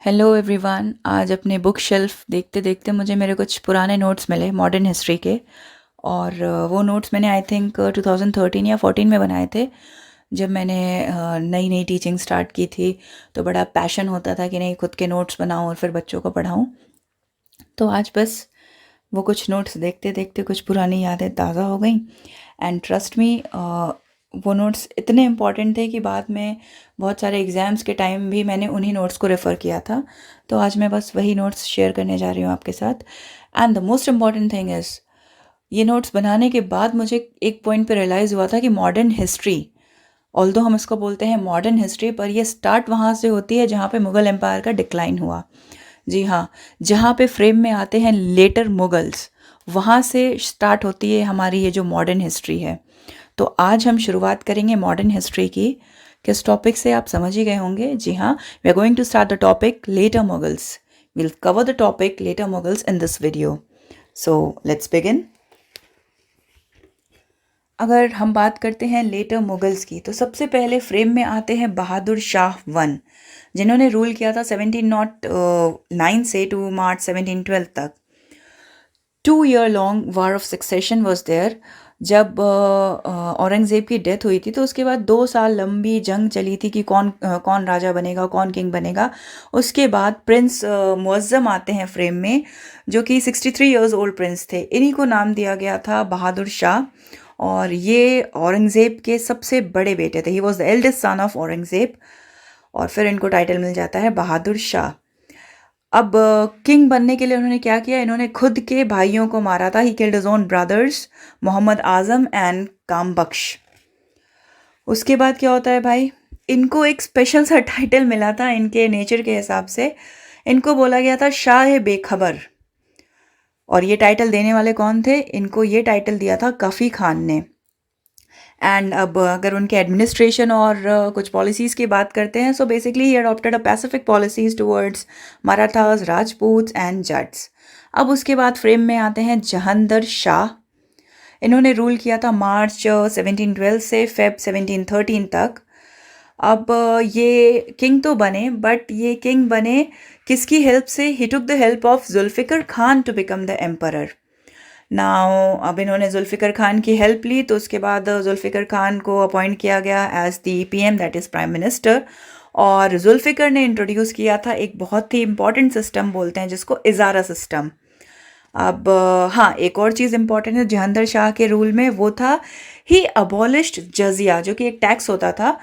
Hello everyone. आज अपने book shelf देखते देखते मुझे मेरे कुछ पुराने नोट्स मिले मॉडर्न हिस्ट्री के। और वो नोट्स मैंने आई थिंक 2013 या 14 में बनाए थे, जब मैंने नई नई टीचिंग स्टार्ट की थी। तो बड़ा पैशन होता था कि नहीं, खुद के नोट्स बनाऊं और फिर बच्चों को पढ़ाऊं। तो आज बस वो कुछ नोट्स देखते देखते कुछ पुरानी यादें ताज़ा हो गई। एंड ट्रस्ट मी, वो नोट्स इतने इम्पॉर्टेंट थे कि बाद में बहुत सारे एग्ज़ाम्स के टाइम भी मैंने उन्हीं नोट्स को रेफ़र किया था। तो आज मैं बस वही नोट्स शेयर करने जा रही हूँ आपके साथ। And the most important thing is, ये नोट्स बनाने के बाद मुझे एक पॉइंट पे रियलाइज़ हुआ था कि मॉडर्न हिस्ट्री, ऑल्दो हम इसको बोलते हैं मॉडर्न हिस्ट्री, पर ये स्टार्ट वहाँ से होती है जहाँ पे मुग़ल एम्पायर का डिक्लाइन हुआ। जी हाँ, जहाँ पे फ्रेम में आते हैं लेटर मुगल्स, वहाँ से स्टार्ट होती है हमारी ये जो मॉडर्न हिस्ट्री है। तो आज हम शुरुआत करेंगे मॉडर्न हिस्ट्री की। किस टॉपिक से आप समझ ही गए होंगे। जी हाँ, we are going to start the topic later Mughals. Will cover the topic later Mughals in this video. So let's begin. अगर हम बात करते हैं लेटर मुगल्स की, तो सबसे पहले फ्रेम में आते हैं बहादुर शाह वन, जिन्होंने रूल किया था 1709 से टू मार्च 1712 तक। 2 year long war of succession was there. जब औरंगज़ेब की डेथ हुई थी तो उसके बाद 2 साल लंबी जंग चली थी कि कौन राजा बनेगा, कौन किंग बनेगा। उसके बाद प्रिंस मुअज़्ज़म आते हैं फ्रेम में, जो कि 63 ईयर्स ओल्ड प्रिंस थे। इन्हीं को नाम दिया गया था बहादुर शाह। और ये औरंगज़ेब के सबसे बड़े बेटे थे। He was the eldest son of Aurangzeb. और फिर इनको टाइटल मिल जाता है बहादुर शाह। अब किंग बनने के लिए उन्होंने क्या किया, इन्होंने खुद के भाइयों को मारा था। He killed his own brothers, Mohammad Azam and Kam Bakhsh. उसके बाद क्या होता है भाई, इनको एक स्पेशल सा टाइटल मिला था इनके नेचर के हिसाब से। इनको बोला गया था शाह बेखबर। और ये टाइटल देने वाले कौन थे, इनको ये टाइटल दिया था कफ़ी खान ने। एंड अब अगर उनके एडमिनिस्ट्रेशन और कुछ पॉलिसीज़ की बात करते हैं, so basically he adopted a pacific policies towards Marathas, Rajputs and Jats. अब उसके बाद फ्रेम में आते हैं जहांदर शाह। इन्होंने रूल किया था मार्च 1712 से फेब 1713 तक। अब ये किंग तो बने, बट ये किंग बने किसकी हेल्प से? He took the help of Zulfiqar Khan to become the emperor. Now अब इन्होंने जुल्फ़िकर खान की हेल्प ली, तो उसके बाद जुल्फ़िकर खान को अपॉइंट किया गया as the PM, that is prime minister. और जुल्फ़िकर ने इंट्रोड्यूस किया था एक बहुत ही इंपॉर्टेंट सिस्टम, बोलते हैं जिसको इजारा सिस्टम। अब हाँ, एक और चीज़ इंपॉर्टेंट है जहांदर शाह के रूल में, वो था ही अबॉलिश्ड जजिया, जो कि एक टैक्स होता था।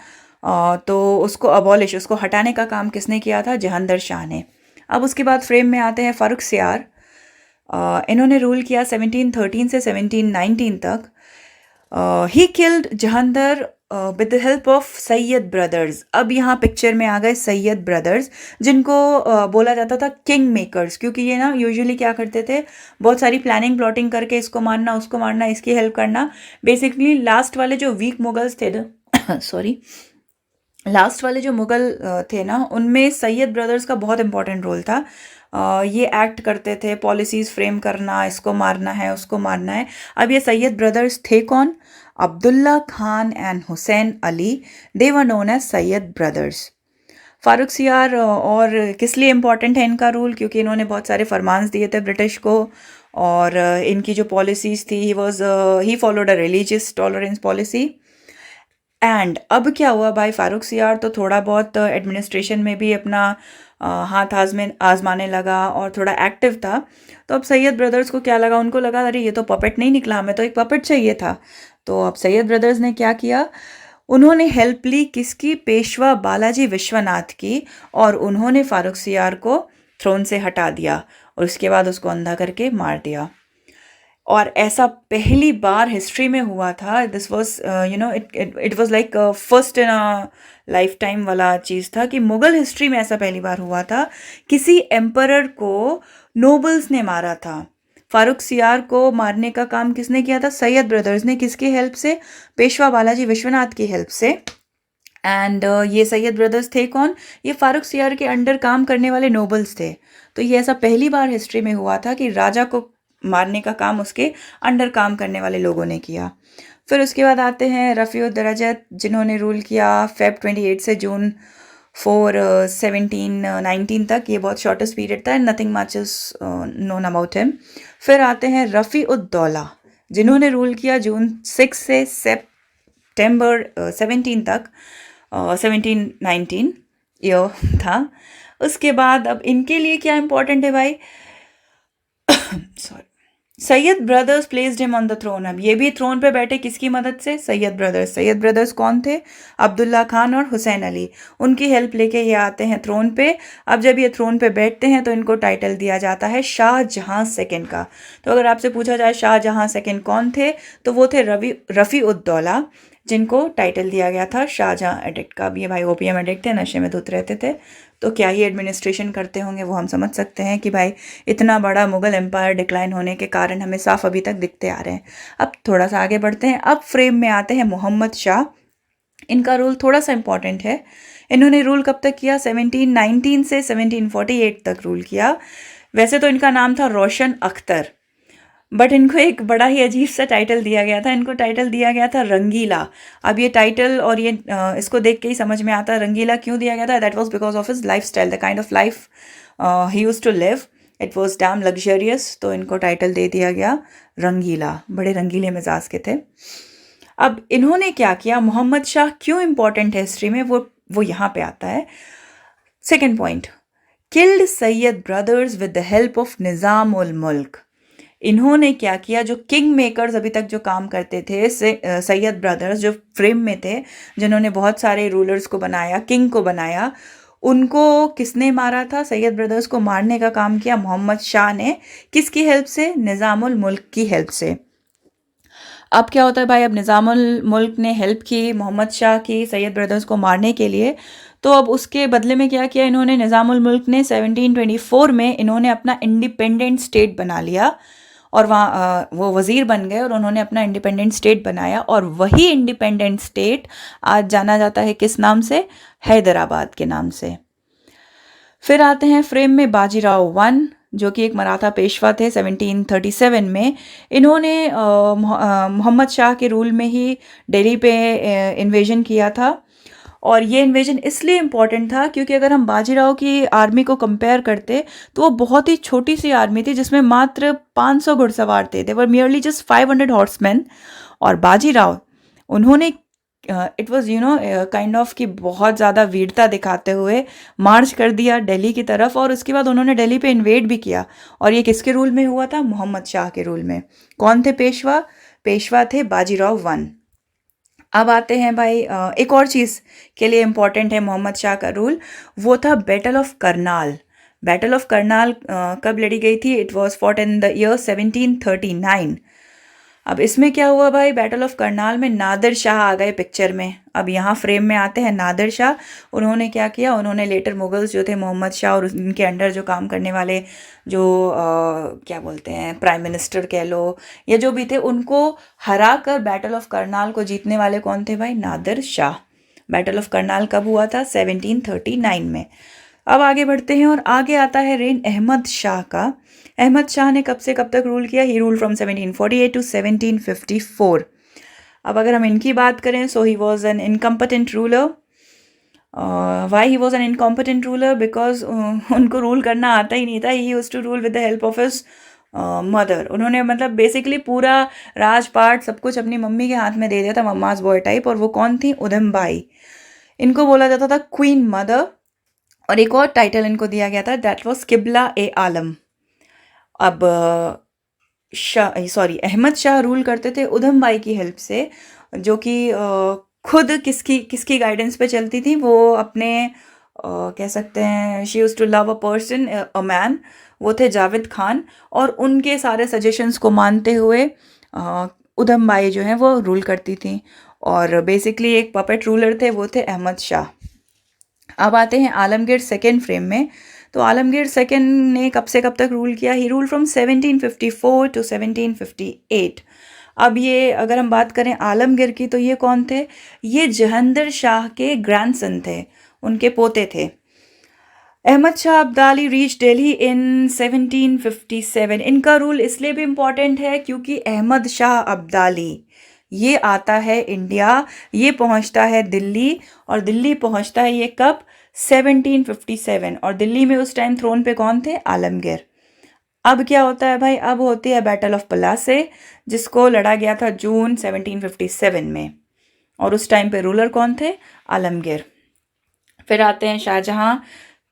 तो उसको हटाने का काम किसने किया था? जहांदर शाह ने। अब उसके बाद फ्रेम में आते हैं फ़ारुख सियार। इन्होंने रूल किया 1713 से 1719 तक। He killed Jahandar with the help of Syed brothers. अब यहाँ पिक्चर में आ गए सैयद ब्रदर्स, जिनको बोला जाता था किंग मेकर्स, क्योंकि ये ना यूजुअली क्या करते थे, बहुत सारी प्लानिंग प्लॉटिंग करके इसको मारना, उसको मारना, इसकी हेल्प करना। बेसिकली लास्ट वाले जो वीक मुगल्स थे ना सॉरी, लास्ट वाले जो मुगल थे ना, उनमें सैयद ब्रदर्स का बहुत इंपॉर्टेंट रोल था। ये एक्ट करते थे, पॉलिसीज़ फ्रेम करना, इसको मारना है, उसको मारना है। अब ये सैयद ब्रदर्स थे कौन? Abdullah Khan and Hussain Ali. They were known as Sayyid brothers. Farrukh Siyar और किस लिए इम्पॉर्टेंट है इनका रूल? क्योंकि इन्होंने बहुत सारे फरमान्स दिए थे ब्रिटिश को। और इनकी जो पॉलिसीज़ थी, he followed a religious tolerance policy. And अब क्या हुआ भाई, फ़ारुख सियार तो थोड़ा बहुत एडमिनिस्ट्रेशन में भी अपना हाथ आजमाने लगा और थोड़ा एक्टिव था। तो अब सैयद ब्रदर्स को क्या लगा, उनको लगा अरे ये तो पपेट नहीं निकला, हमें तो एक पपेट चाहिए था। तो अब सैयद ब्रदर्स ने क्या किया, उन्होंने हेल्प ली किसकी? पेशवा बालाजी विश्वनाथ की। और उन्होंने फ़ारुख सियार को थ्रोन से हटा दिया और उसके बाद उसको अंधा करके मार दिया। और ऐसा पहली बार हिस्ट्री में हुआ था। This was it was like first in a life time वाला चीज़ था कि मुग़ल हिस्ट्री में ऐसा पहली बार हुआ था, किसी एम्परर को नोबल्स ने मारा था। फ़ारुख सियार को मारने का काम किसने किया था? सैयद ब्रदर्स ने। किसकी हेल्प से? पेशवा बालाजी विश्वनाथ की हेल्प से। एंड ये सैयद ब्रदर्स थे कौन? ये फ़ारुख सियार के अंडर काम करने वाले नोबल्स थे। तो ये ऐसा पहली बार हिस्ट्री में हुआ था कि राजा को मारने का काम उसके अंडर काम करने वाले लोगों ने किया। फिर उसके बाद आते हैं रफ़ीउद दरजत, जिन्होंने रूल किया फेब 28 से जून फॉर 1719 तक। ये बहुत शॉर्टेस्ट पीरियड था, nothing much is known about him. फिर आते हैं रफ़ी उद दौला, जिन्होंने रूल किया जून 6 से सेप्टेम्बर 17 तक, 1719 ईयर था। उसके बाद अब इनके लिए क्या इंपॉर्टेंट है भाई, sorry, Sayyid brothers placed him on the throne. अब ये भी थ्रोन पे बैठे किसकी मदद से, सैयद ब्रदर्स। सैयद ब्रदर्स कौन थे, अब्दुल्ला खान और हुसैन अली, उनकी हेल्प लेके ये आते हैं थ्रोन पे। अब जब ये थ्रोन पे बैठते हैं तो इनको टाइटल दिया जाता है शाहजहां सेकंड का। तो अगर आपसे पूछा जाए शाहजहां सेकंड कौन थे, तो वो थे रफ़ी उद दौला, जिनको टाइटल दिया गया था शाहजहां एडिक्ट का। अब ये भाई ओपीएम एडिक्ट थे, नशे में धुत रहते थे, तो क्या ही एडमिनिस्ट्रेशन करते होंगे वो हम समझ सकते हैं कि भाई इतना बड़ा मुग़ल एम्पायर डिक्लाइन होने के कारण हमें साफ अभी तक दिखते आ रहे हैं। अब थोड़ा सा आगे बढ़ते हैं, अब फ्रेम में आते हैं मोहम्मद शाह। इनका रोल थोड़ा सा इम्पॉर्टेंट है। इन्होंने रूल कब तक किया, 1719 से 1748 तक रूल किया। वैसे तो इनका नाम था रोशन अख्तर, बट इनको एक बड़ा ही अजीब सा टाइटल दिया गया था। इनको टाइटल दिया गया था रंगीला। अब ये टाइटल और ये इसको देख के ही समझ में आता है रंगीला क्यों दिया गया था। That was because of his life style, the kind of life he used to live, it was damn luxurious. तो इनको टाइटल दे दिया गया रंगीला, बड़े रंगीले मिजाज के थे। अब इन्होंने क्या किया, मोहम्मद शाह क्यों इंपॉर्टेंट है हिस्ट्री में, वो यहाँ पे आता है। Second point, killed Sayyid brothers with the help of Nizam ul Mulk. इन्होंने क्या किया, जो किंग मेकर्स अभी तक जो काम करते थे, सैयद ब्रदर्स जो फ्रेम में थे, जिन्होंने बहुत सारे रूलर्स को बनाया, किंग को बनाया, उनको किसने मारा था, सैयद ब्रदर्स को मारने का काम किया मोहम्मद शाह ने। किसकी हेल्प से, निज़ामुल मुल्क की हेल्प से। अब क्या होता है भाई, अब निज़ामुल मुल्क ने हेल्प की मोहम्मद शाह की सैयद ब्रदर्स को मारने के लिए। तो अब उसके बदले में क्या किया इन्होंने, निज़ामुल मुल्क ने 1724 में इन्होंने अपना इंडिपेंडेंट स्टेट बना लिया, और वहाँ वो वज़ीर बन गए और उन्होंने अपना इंडिपेंडेंट स्टेट बनाया। और वही इंडिपेंडेंट स्टेट आज जाना जाता है किस नाम से, हैदराबाद के नाम से। फिर आते हैं फ्रेम में बाजीराव वन, जो कि एक मराठा पेशवा थे 1737 में। इन्होंने मोहम्मद शाह के रूल में ही दिल्ली पे इन्वेजन किया था। और ये इन्वेजन इसलिए इम्पॉर्टेंट था क्योंकि अगर हम बाजीराव की आर्मी को कंपेयर करते तो वो बहुत ही छोटी सी आर्मी थी, जिसमें मात्र 500 घुड़सवार थे। दे वर मियरली जस्ट 500 हॉर्समैन। और बाजीराव, उन्होंने इट वॉज काइंड ऑफ कि बहुत ज़्यादा वीरता दिखाते हुए मार्च कर दिया दिल्ली की तरफ, और उसके बाद उन्होंने दिल्ली पे इन्वेड भी किया। और ये किसके रूल में हुआ था, मोहम्मद शाह के रूल में। कौन थे पेशवा, पेशवा थे बाजीराव वन। अब आते हैं भाई एक और चीज़ के लिए इम्पॉर्टेंट है मोहम्मद शाह का रूल, वो था battle of Karnal. Battle of Karnal कब लड़ी गई थी, it was fought in the year 1739। अब इसमें क्या हुआ भाई, बैटल ऑफ करनाल में नादिर शाह आ गए पिक्चर में। अब यहाँ फ्रेम में आते हैं नादिर शाह। उन्होंने क्या किया, उन्होंने लेटर मुगल्स जो थे मोहम्मद शाह और उनके अंडर जो काम करने वाले जो क्या बोलते हैं प्राइम मिनिस्टर कह लो या जो भी थे, उनको हरा कर बैटल ऑफ करनाल को जीतने वाले कौन थे भाई, नादिर शाह। बैटल ऑफ करनाल कब हुआ था, 1739 में। अब आगे बढ़ते हैं और आगे आता है रेन अहमद शाह का। अहमद शाह ने कब से कब तक रूल किया, ही रूल फ्रॉम 1748 टू 1754। अब अगर हम इनकी बात करें, so he was an incompetent ruler. Why he was an incompetent ruler, because उनको रूल करना आता ही नहीं था। He used to rule with the help of his mother. उन्होंने मतलब बेसिकली पूरा राजपाट सब कुछ अपनी मम्मी के हाथ में दे दिया था, मम्माज बॉय टाइप। और वो कौन थी, उधम बाई। इनको बोला जाता था क्वीन मदर। और एक और टाइटल इनको दिया गया था, दैट वॉज किबला ए आलम। अब अहमद शाह रूल करते थे उधम बाई की हेल्प से, जो कि खुद किसकी गाइडेंस पे चलती थी, वो अपने कह सकते हैं she used to love a person, a man, वो थे जावेद खान। और उनके सारे सजेशंस को मानते हुए उधम बाई जो हैं वो रूल करती थी। और बेसिकली एक पपेट रूलर थे, वो थे अहमद शाह। अब आते हैं आलमगीर सेकेंड फ्रेम में। तो आलमगीर सेकेंड ने कब से कब तक रूल किया, ही रूल फ्रॉम 1754 टू 1758। अब ये अगर हम बात करें आलमगीर की, तो ये कौन थे, ये जहांगीर शाह के ग्रैंडसन थे, उनके पोते थे। अहमद शाह अब्दाली रीच दिल्ली इन 1757। इनका रूल इसलिए भी इम्पॉर्टेंट है क्योंकि अहमद शाह अब्दाली ये आता है इंडिया, ये पहुंचता है दिल्ली। और दिल्ली पहुंचता है ये कब, 1757, और दिल्ली में उस टाइम थ्रोन पे कौन थे? आलमगीर। अब क्या होता है भाई? अब होती है बैटल ऑफ पलासे, जिसको लड़ा गया था जून 1757 में, और उस टाइम पे रूलर कौन थे? आलमगीर। फिर आते हैं शाहजहां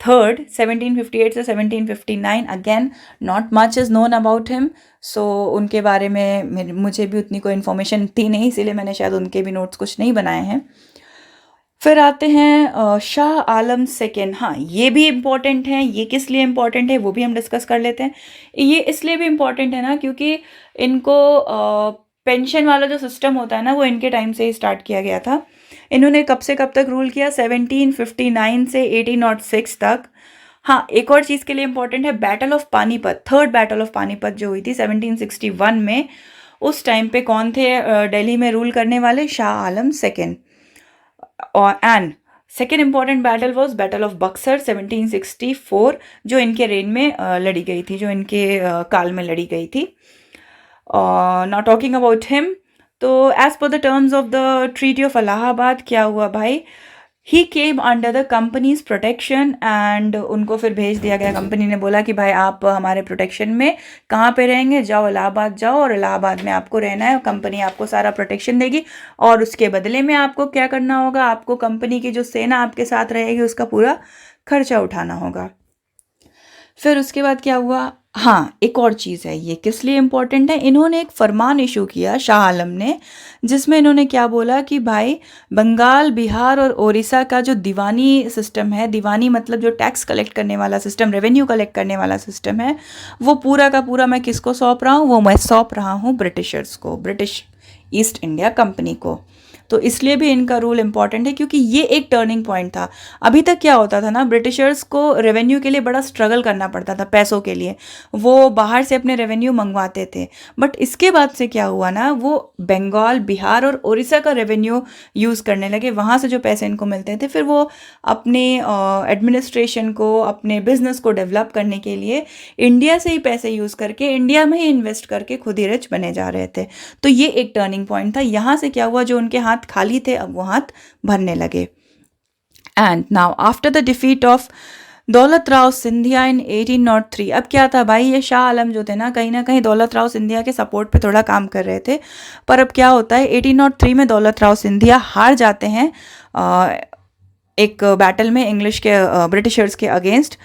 थर्ड, 1758 से 1759। Again not much is known about him, so उनके बारे में मुझे भी उतनी कोई इन्फॉर्मेशन थी नहीं, इसीलिए मैंने शायद उनके भी नोट्स कुछ नहीं बनाए हैं। फिर आते हैं शाह आलम सेकेंड। हाँ, ये भी इम्पॉर्टेंट हैं। ये किस लिए इम्पॉर्टेंट है वो भी हम डिस्कस कर लेते हैं। ये इसलिए भी इम्पॉर्टेंट है ना, क्योंकि इनको पेंशन वाला जो सिस्टम होता है ना, वो इनके टाइम से ही स्टार्ट किया गया था। इन्होंने कब से कब तक रूल किया? 1759 से 1806 तक। हाँ, एक और चीज़ के लिए इम्पॉर्टेंट है, battle of Panipat, third battle of Panipat जो हुई थी 1761 में, उस टाइम पे कौन थे दिल्ली में रूल करने वाले? शाह आलम सेकेंड। और and second important battle was battle of Buxar 1764, जो इनके रेन में लड़ी गई थी, जो इनके काल में लड़ी गई थी। नाउ टॉकिंग अबाउट हिम, तो as per the terms of the treaty of Allahabad क्या हुआ भाई? He came under the company's protection, and उनको फिर भेज दिया गया। कंपनी ने बोला कि भाई आप हमारे प्रोटेक्शन में कहाँ पे रहेंगे? जाओ इलाहाबाद जाओ, और इलाहाबाद में आपको रहना है, कंपनी आपको सारा प्रोटेक्शन देगी, और उसके बदले में आपको क्या करना होगा? आपको कंपनी की जो सेना आपके साथ रहेगी उसका पूरा खर्चा उठाना होगा। फिर उसके बाद क्या हुआ? हाँ, एक और चीज़ है, ये किस लिए इम्पोर्टेंट है? इन्होंने एक फरमान इशू किया, शाह आलम ने, जिसमें इन्होंने क्या बोला कि भाई बंगाल, बिहार और उड़ीसा का जो दीवानी सिस्टम है, दीवानी मतलब जो टैक्स कलेक्ट करने वाला सिस्टम, रेवेन्यू कलेक्ट करने वाला सिस्टम है, वो पूरा का पूरा मैं किसको सौंप रहा हूँ? वो मैं सौंप रहा हूँ ब्रिटिशर्स को, ब्रिटिश ईस्ट इंडिया कंपनी को। तो इसलिए भी इनका रूल इम्पॉर्टेंट है, क्योंकि ये एक टर्निंग पॉइंट था। अभी तक क्या होता था ना, ब्रिटिशर्स को रेवेन्यू के लिए बड़ा स्ट्रगल करना पड़ता था, पैसों के लिए, वो बाहर से अपने रेवेन्यू मंगवाते थे। बट इसके बाद से क्या हुआ ना, वो बंगाल, बिहार और उड़ीसा का रेवेन्यू यूज़ करने लगे, वहाँ से जो पैसे इनको मिलते थे, फिर वो अपने एडमिनिस्ट्रेशन को, अपने बिजनेस को डेवलप करने के लिए इंडिया से ही पैसे यूज़ करके, इंडिया में ही इन्वेस्ट करके खुद ही रिच बने जा रहे थे। तो ये एक टर्निंग पॉइंट था। यहाँ से क्या हुआ, जो उनके हाथ खाली थे अब वो हाथ भरने लगे। And now after the defeat of दौलत राव सिंधिया इन 1803, अब क्या था भाई, ये शाह आलम जो थे ना कहीं दौलत राव सिंधिया के सपोर्ट पे थोड़ा काम कर रहे थे। पर अब क्या होता है, 1803 में दौलत राव सिंधिया हार जाते हैं एक बैटल में इंग्लिश के ब्रिटिशर्स के अगेंस्ट।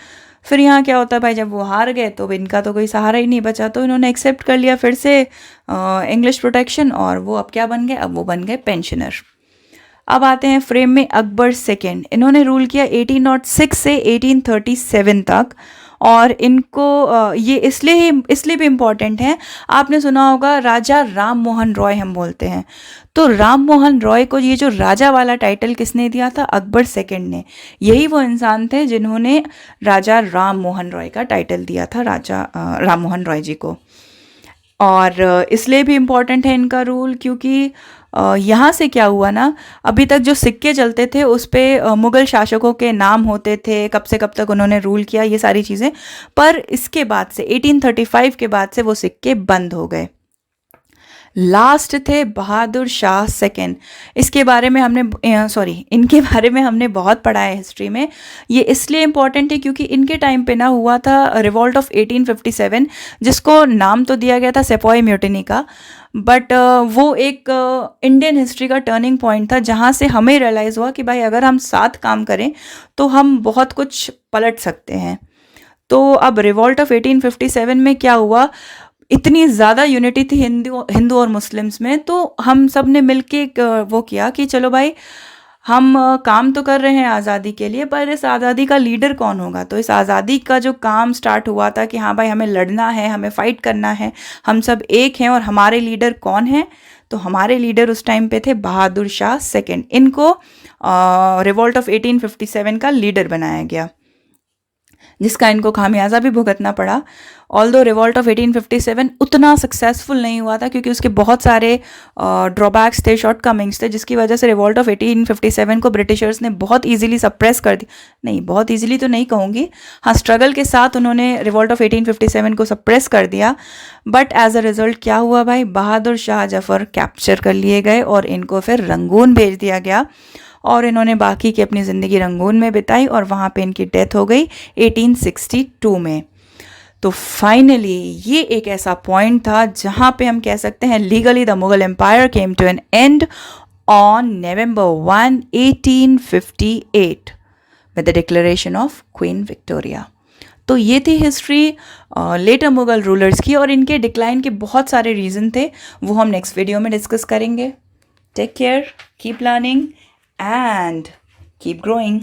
फिर यहाँ क्या होता है भाई, जब वो हार गए तो इनका तो कोई सहारा ही नहीं बचा, तो इन्होंने एक्सेप्ट कर लिया फिर से इंग्लिश प्रोटेक्शन, और वो अब क्या बन गए? अब वो बन गए पेंशनर। अब आते हैं फ्रेम में अकबर सेकेंड। इन्होंने रूल किया 1806 से 1837 तक, और इनको ये इसलिए भी इम्पॉर्टेंट है, आपने सुना होगा राजा राम मोहन रॉय हम बोलते हैं, तो राम मोहन रॉय को ये जो राजा वाला टाइटल किसने दिया था? अकबर सेकेंड ने। यही वो इंसान थे जिन्होंने राजा राम मोहन रॉय का टाइटल दिया था, राजा राम मोहन रॉय जी को। और इसलिए भी इम्पॉर्टेंट है इनका रूल, क्योंकि यहाँ से क्या हुआ ना, अभी तक जो सिक्के चलते थे उस पर मुग़ल शासकों के नाम होते थे, कब से कब तक उन्होंने रूल किया, ये सारी चीज़ें। पर इसके बाद से 1835 के बाद से वो सिक्के बंद हो गए। लास्ट थे बहादुर शाह सेकेंड। इसके बारे में हमने इनके बारे में हमने बहुत पढ़ा है हिस्ट्री में। ये इसलिए इम्पॉर्टेंट है क्योंकि इनके टाइम पे ना हुआ था रिवॉल्ट ऑफ 1857, जिसको नाम तो दिया गया था सेपॉय म्यूटिनी का, बट वो एक इंडियन हिस्ट्री का टर्निंग पॉइंट था, जहाँ से हमें रियलाइज़ हुआ कि भाई अगर हम साथ काम करें तो हम बहुत कुछ पलट सकते हैं। तो अब रिवॉल्ट ऑफ 1857 में क्या हुआ, इतनी ज़्यादा यूनिटी थी हिंदू और मुस्लिम्स में, तो हम सब ने मिलके वो किया कि चलो भाई हम काम तो कर रहे हैं आज़ादी के लिए, पर इस आज़ादी का लीडर कौन होगा? तो इस आज़ादी का जो काम स्टार्ट हुआ था कि हाँ भाई हमें लड़ना है, हमें फ़ाइट करना है, हम सब एक हैं, और हमारे लीडर कौन हैं? तो हमारे लीडर उस टाइम पे थे बहादुर शाह सेकेंड। इनको रिवॉल्ट ऑफ 1857 का लीडर बनाया गया, जिसका इनको खामियाजा भी भुगतना पड़ा। ऑल्दो रिवॉल्ट ऑफ 1857 उतना सक्सेसफुल नहीं हुआ था, क्योंकि उसके बहुत सारे ड्रॉबैक्स थे, शॉर्ट कमिंग्स थे, जिसकी वजह से रिवॉल्ट ऑफ 1857 को ब्रिटिशर्स ने बहुत ईजिली सप्रेस कर दिया। नहीं, बहुत ईजिली तो नहीं कहूँगी, हाँ स्ट्रगल के साथ उन्होंने रिवॉल्ट ऑफ 1857 को सप्रेस कर दिया। बट एज अ रिजल्ट क्या हुआ भाई, बहादुर शाह जफर कैप्चर कर लिए गए और इनको फिर रंगून भेज दिया गया। और इन्होंने बाकी की अपनी ज़िंदगी रंगून में बिताई और वहाँ पे इनकी डेथ हो गई 1862 में। तो फाइनली ये एक ऐसा पॉइंट था जहाँ पे हम कह सकते हैं legally the Mughal empire came to an end on November 1, 1858 with the declaration of Queen Victoria। तो ये थी हिस्ट्री लेटर मुगल रूलर्स की, और इनके डिक्लाइन के बहुत सारे रीज़न थे, वो हम नेक्स्ट वीडियो में डिस्कस करेंगे। Take care, keep learning and keep growing.